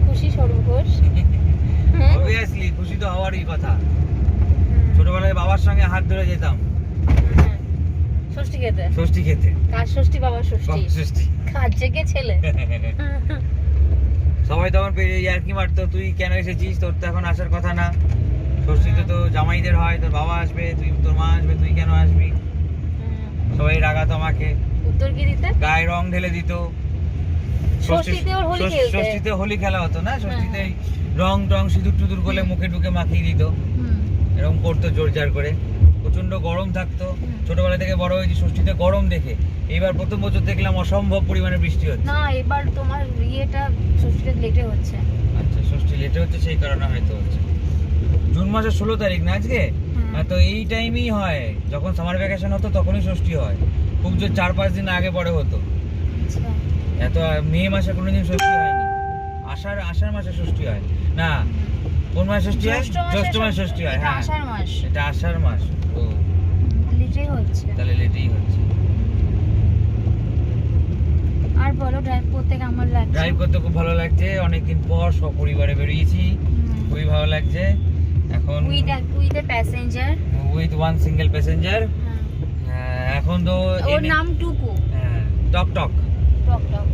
খুশি স্বরূপ ঘোষ। অবভিয়াসলি খুশি তো হওয়ারই কথা। ছোটবেলায় বাবার সঙ্গে হাত ধরে যেতাম ষষ্ঠী খেতে। ষষ্ঠী খেতে। কার ষষ্ঠী? বাবার ষষ্ঠী। বাবার ষষ্ঠী। কার জেগে ছেলে। সবাই তখন ইয়ার্কি মারতো, তুই কেন এসেছিস, তোর তো এখন আসার কথা না, ষষ্ঠীতে তো জামাইদের হয়, তোর বাবা আসবে, তোর মা আসবে, তুই কেন আসবি। সবাই রাগাতো আমাকে। উত্তর কি দিতে? গায়ে রং ঢেলে দিত। ষষ্ঠীতে ওর হোলি খেলতে। ষষ্ঠীতে হোলি খেলা হতো না, ষষ্ঠীতে রং টং সিঁদুর টুদুর করলে মুখে টুকে মাখিয়ে দিত, এরকম করতো জোর জার করে। প্রচন্ড গরম থাকতো, ছোটবেলা থেকে বড় হয়েছি ষষ্ঠীতে গরম দেখে। এইবার প্রথম বছর দেখলাম অসম্ভব পরিমাণে বৃষ্টি হচ্ছে। না, এবার তোমার ইয়েটা ষষ্ঠীটা লেটে হচ্ছে। আচ্ছা, ষষ্ঠী লেটে হচ্ছে, সেই কারণে হয়তো হচ্ছে। জুন মাসের 16 তারিখ না আজকে? তো এই টাইমই হয়, যখন সামার ভ্যাকেশন হতো তখনই ষষ্ঠী হয়। খুব জোর 4-5 দিন আগে পরে হতো। এত মে মাসে কোনোদিন ষষ্ঠী হয়নি। আষাঢ় মাসে ষষ্ঠী হয় না। কোন মাসে ষষ্ঠী হয়? জ্যৈষ্ঠ মাসে ষষ্ঠী হয়। হ্যাঁ, আষাঢ় মাস। এটা আষাঢ় মাস। ও, লেটেই হচ্ছে। তাহলে লেটেই হচ্ছে। আর বলো, ড্রাইভ করতে কেমন লাগছে? ড্রাইভ করতে খুব ভালো লাগছে, অনেকদিন পর সপরিবারে বেরিয়েছি, খুবই ভালো লাগছে। এখন with a passenger, with one single passenger. এখন তো ওর নাম টুকু। হ্যাঁ, টক টক। টক টক।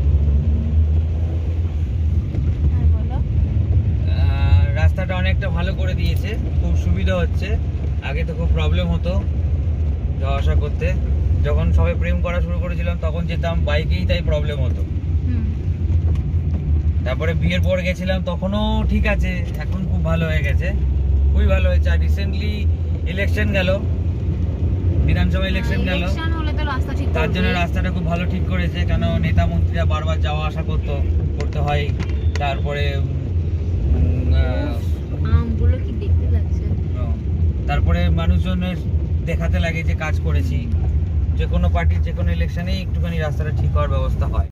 আর বলো, রাস্তাটা অনেকটা ভালো করে দিয়েছে, খুব সুবিধা হচ্ছে। আগে তো খুব প্রবলেম হতো যাওয়া আসা করতে। যখন সবাই প্রেম করা শুরু করেছিলাম তখন যেতাম বাইকেই, তাই প্রবলেম হতো। তারপরে বিয়ের পর গেছিলাম, তখনও ঠিক আছে, এখন খুব ভালো হয়ে গেছে, খুবই ভালো হয়েছে। আর রিসেন্টলি ইলেকশন গেল, বিধানসভা ইলেকশন গেল, তার জন্য রাস্তাটা খুব ভালো ঠিক করেছে। কেন নেতা মন্ত্রীরা বারবার যাওয়া আসা করতে হয়। তারপরে আমগুলো কি দেখতে লাগছে। তারপরে মানুষজনের দেখাতে লাগে যে কাজ করেছি। যে কোনো পার্টির যে কোনো ইলেকশনেই একটুখানি রাস্তাটা ঠিক হওয়ার ব্যবস্থা হয়।